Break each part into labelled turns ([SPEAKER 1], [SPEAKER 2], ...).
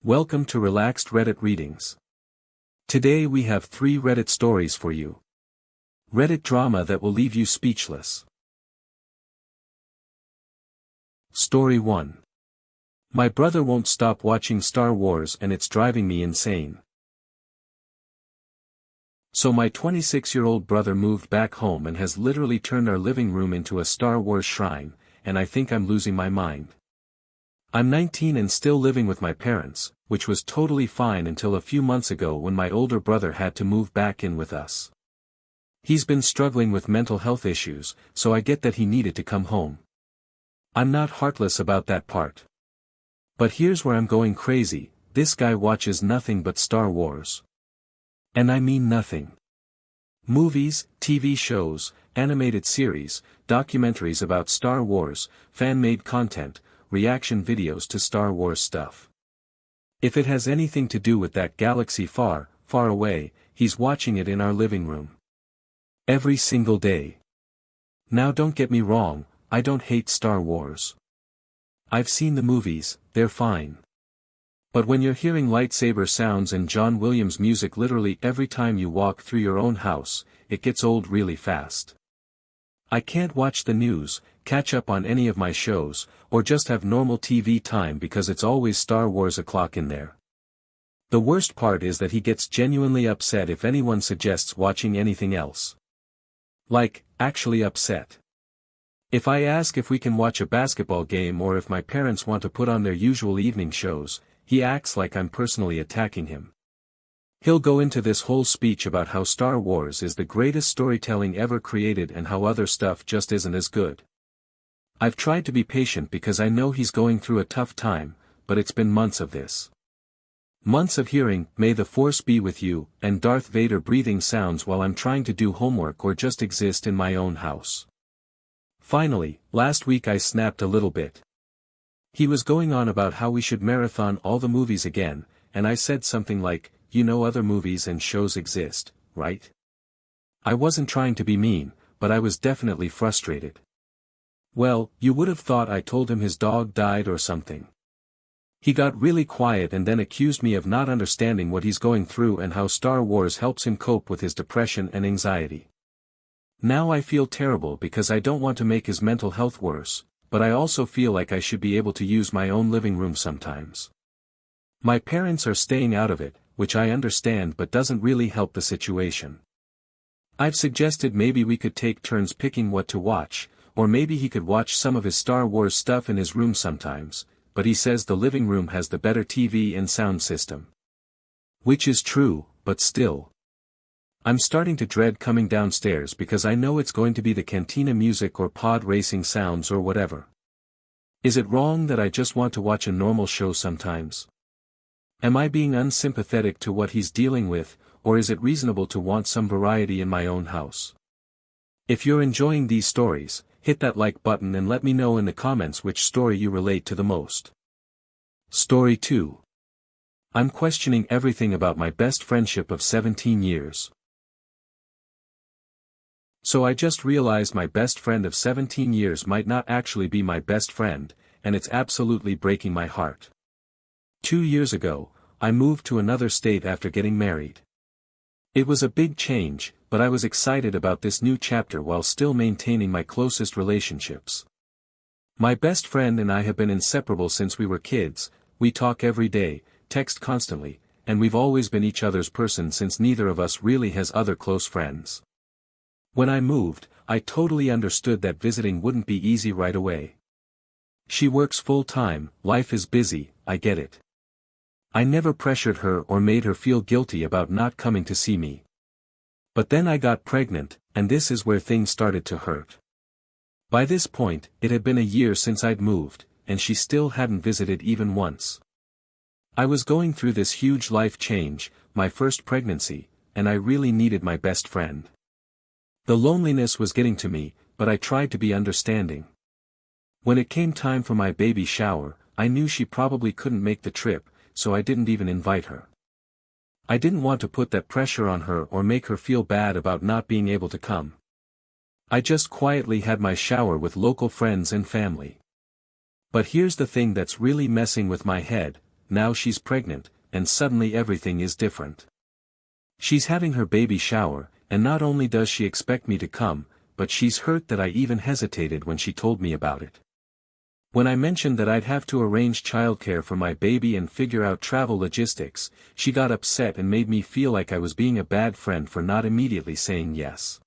[SPEAKER 1] Welcome to Relaxed Reddit Readings. Today we have 3 Reddit stories for you. Reddit drama that will leave you speechless. Story 1. My brother won't stop watching Star Wars and it's driving me insane. So my 26-year-old brother moved back home and has literally turned our living room into a Star Wars shrine, and I think I'm losing my mind. I'm 19 and still living with my parents, which was totally fine until a few months ago when my older brother had to move back in with us. He's been struggling with mental health issues, so I get that he needed to come home. I'm not heartless about that part. But here's where I'm going crazy: this guy watches nothing but Star Wars. And I mean nothing. Movies, TV shows, animated series, documentaries about Star Wars, fan-made content, reaction videos to Star Wars stuff. If it has anything to do with that galaxy far, far away, he's watching it in our living room. Every single day. Now don't get me wrong, I don't hate Star Wars. I've seen the movies, they're fine. But when you're hearing lightsaber sounds and John Williams music literally every time you walk through your own house, it gets old really fast. I can't watch the news, catch up on any of my shows, or just have normal TV time because it's always Star Wars o'clock in there. The worst part is that he gets genuinely upset if anyone suggests watching anything else. Like, actually upset. If I ask if we can watch a basketball game or if my parents want to put on their usual evening shows, he acts like I'm personally attacking him. He'll go into this whole speech about how Star Wars is the greatest storytelling ever created and how other stuff just isn't as good. I've tried to be patient because I know he's going through a tough time, but it's been months of this. Months of hearing, "May the Force be with you," and Darth Vader breathing sounds while I'm trying to do homework or just exist in my own house. Finally, last week I snapped a little bit. He was going on about how we should marathon all the movies again, and I said something like, "You know other movies and shows exist, right?" I wasn't trying to be mean, but I was definitely frustrated. Well, you would have thought I told him his dog died or something. He got really quiet and then accused me of not understanding what he's going through and how Star Wars helps him cope with his depression and anxiety. Now I feel terrible because I don't want to make his mental health worse, but I also feel like I should be able to use my own living room sometimes. My parents are staying out of it, which I understand but doesn't really help the situation. I've suggested maybe we could take turns picking what to watch, or maybe he could watch some of his Star Wars stuff in his room sometimes, but he says the living room has the better TV and sound system. Which is true, but still. I'm starting to dread coming downstairs because I know it's going to be the cantina music or pod racing sounds or whatever. Is it wrong that I just want to watch a normal show sometimes? Am I being unsympathetic to what he's dealing with, or is it reasonable to want some variety in my own house? If you're enjoying these stories, hit that like button and let me know in the comments which story you relate to the most. Story 2. I'm questioning everything about my best friendship of 17 years. So I just realized my best friend of 17 years might not actually be my best friend, and it's absolutely breaking my heart. 2 years ago, I moved to another state after getting married. It was a big change, but I was excited about this new chapter while still maintaining my closest relationships. My best friend and I have been inseparable since we were kids. We talk every day, text constantly, and we've always been each other's person since neither of us really has other close friends. When I moved, I totally understood that visiting wouldn't be easy right away. She works full-time, life is busy, I get it. I never pressured her or made her feel guilty about not coming to see me. But then I got pregnant, and this is where things started to hurt. By this point, it had been a year since I'd moved, and she still hadn't visited even once. I was going through this huge life change, my first pregnancy, and I really needed my best friend. The loneliness was getting to me, but I tried to be understanding. When it came time for my baby shower, I knew she probably couldn't make the trip, so I didn't even invite her. I didn't want to put that pressure on her or make her feel bad about not being able to come. I just quietly had my shower with local friends and family. But here's the thing that's really messing with my head: now she's pregnant, and suddenly everything is different. She's having her baby shower, and not only does she expect me to come, but she's hurt that I even hesitated when she told me about it. When I mentioned that I'd have to arrange childcare for my baby and figure out travel logistics, she got upset and made me feel like I was being a bad friend for not immediately saying yes.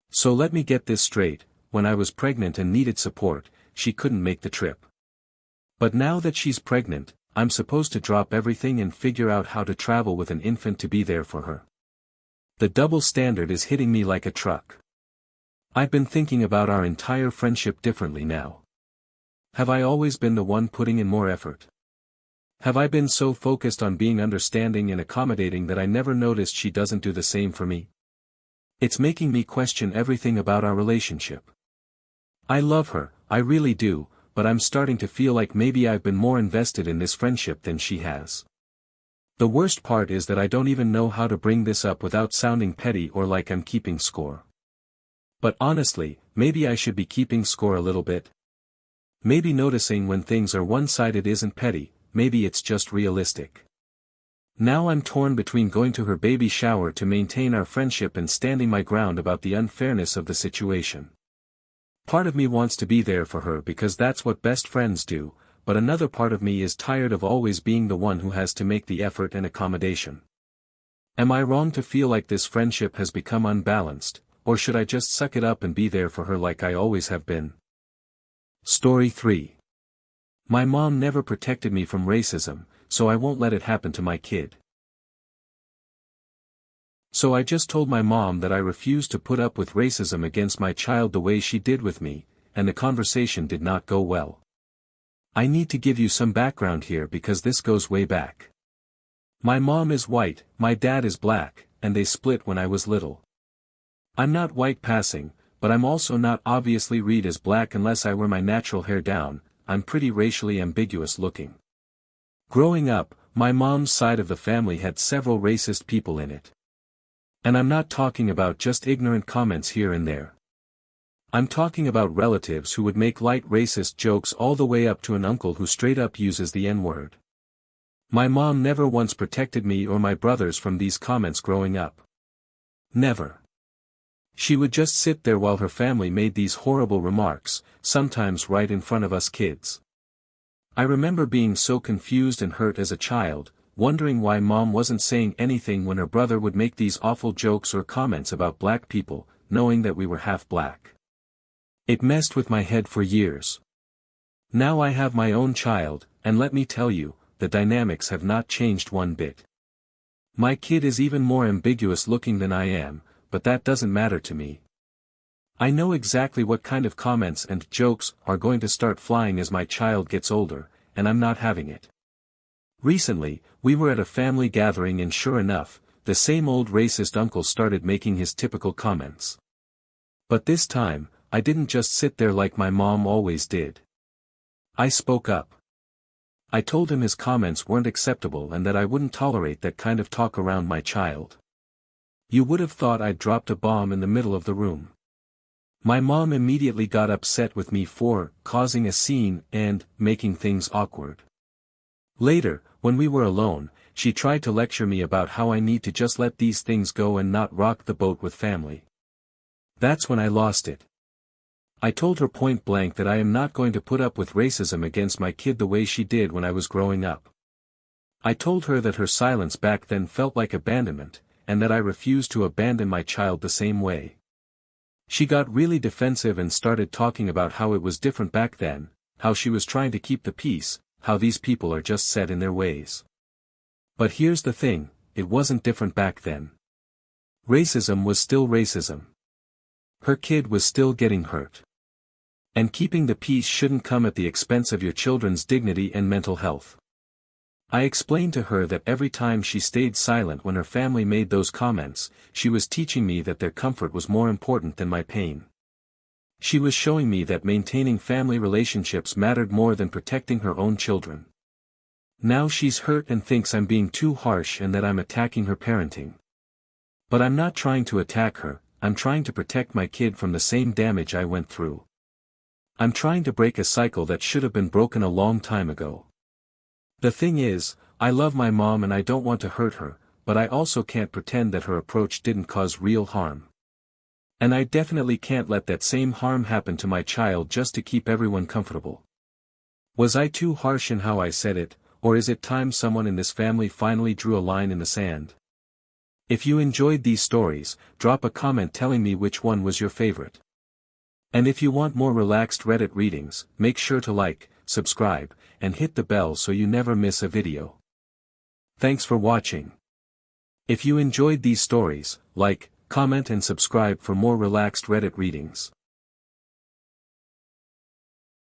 [SPEAKER 1] So let me get this straight, when I was pregnant and needed support, she couldn't make the trip. But now that she's pregnant, I'm supposed to drop everything and figure out how to travel with an infant to be there for her. The double standard is hitting me like a truck. I've been thinking about our entire friendship differently now. Have I always been the one putting in more effort? Have I been so focused on being understanding and accommodating that I never noticed she doesn't do the same for me? It's making me question everything about our relationship. I love her, I really do, but I'm starting to feel like maybe I've been more invested in this friendship than she has. The worst part is that I don't even know how to bring this up without sounding petty or like I'm keeping score. But honestly, maybe I should be keeping score a little bit. Maybe noticing when things are one-sided isn't petty, maybe it's just realistic. Now I'm torn between going to her baby shower to maintain our friendship and standing my ground about the unfairness of the situation. Part of me wants to be there for her because that's what best friends do, but another part of me is tired of always being the one who has to make the effort and accommodation. Am I wrong to feel like this friendship has become unbalanced, or should I just suck it up and be there for her like I always have been? Story 3. My mom never protected me from racism, so I won't let it happen to my kid. So I just told my mom that I refuse to put up with racism against my child the way she did with me, and the conversation did not go well. I need to give you some background here because this goes way back. My mom is white, my dad is black, and they split when I was little. I'm not white passing, but I'm also not obviously read as black unless I wear my natural hair down. I'm pretty racially ambiguous looking. Growing up, my mom's side of the family had several racist people in it. And I'm not talking about just ignorant comments here and there. I'm talking about relatives who would make light racist jokes all the way up to an uncle who straight up uses the N-word. My mom never once protected me or my brothers from these comments growing up. Never. She would just sit there while her family made these horrible remarks, sometimes right in front of us kids. I remember being so confused and hurt as a child, wondering why mom wasn't saying anything when her brother would make these awful jokes or comments about black people, knowing that we were half black. It messed with my head for years. Now I have my own child, and let me tell you, the dynamics have not changed one bit. My kid is even more ambiguous looking than I am, but that doesn't matter to me. I know exactly what kind of comments and jokes are going to start flying as my child gets older, and I'm not having it. Recently, we were at a family gathering and sure enough, the same old racist uncle started making his typical comments. But this time, I didn't just sit there like my mom always did. I spoke up. I told him his comments weren't acceptable and that I wouldn't tolerate that kind of talk around my child. You would have thought I'd dropped a bomb in the middle of the room. My mom immediately got upset with me for causing a scene and making things awkward. Later, when we were alone, she tried to lecture me about how I need to just let these things go and not rock the boat with family. That's when I lost it. I told her point blank that I am not going to put up with racism against my kid the way she did when I was growing up. I told her that her silence back then felt like abandonment, and that I refused to abandon my child the same way. She got really defensive and started talking about how it was different back then, how she was trying to keep the peace, how these people are just set in their ways. But here's the thing, it wasn't different back then. Racism was still racism. Her kid was still getting hurt. And keeping the peace shouldn't come at the expense of your children's dignity and mental health. I explained to her that every time she stayed silent when her family made those comments, she was teaching me that their comfort was more important than my pain. She was showing me that maintaining family relationships mattered more than protecting her own children. Now she's hurt and thinks I'm being too harsh and that I'm attacking her parenting. But I'm not trying to attack her, I'm trying to protect my kid from the same damage I went through. I'm trying to break a cycle that should have been broken a long time ago. The thing is, I love my mom and I don't want to hurt her, but I also can't pretend that her approach didn't cause real harm. And I definitely can't let that same harm happen to my child just to keep everyone comfortable. Was I too harsh in how I said it, or is it time someone in this family finally drew a line in the sand? If you enjoyed these stories, drop a comment telling me which one was your favorite. And if you want more relaxed Reddit readings, make sure to like, subscribe, and hit the bell so you never miss a video. Thanks for watching. If you enjoyed these stories, like, comment and subscribe for more relaxed Reddit readings.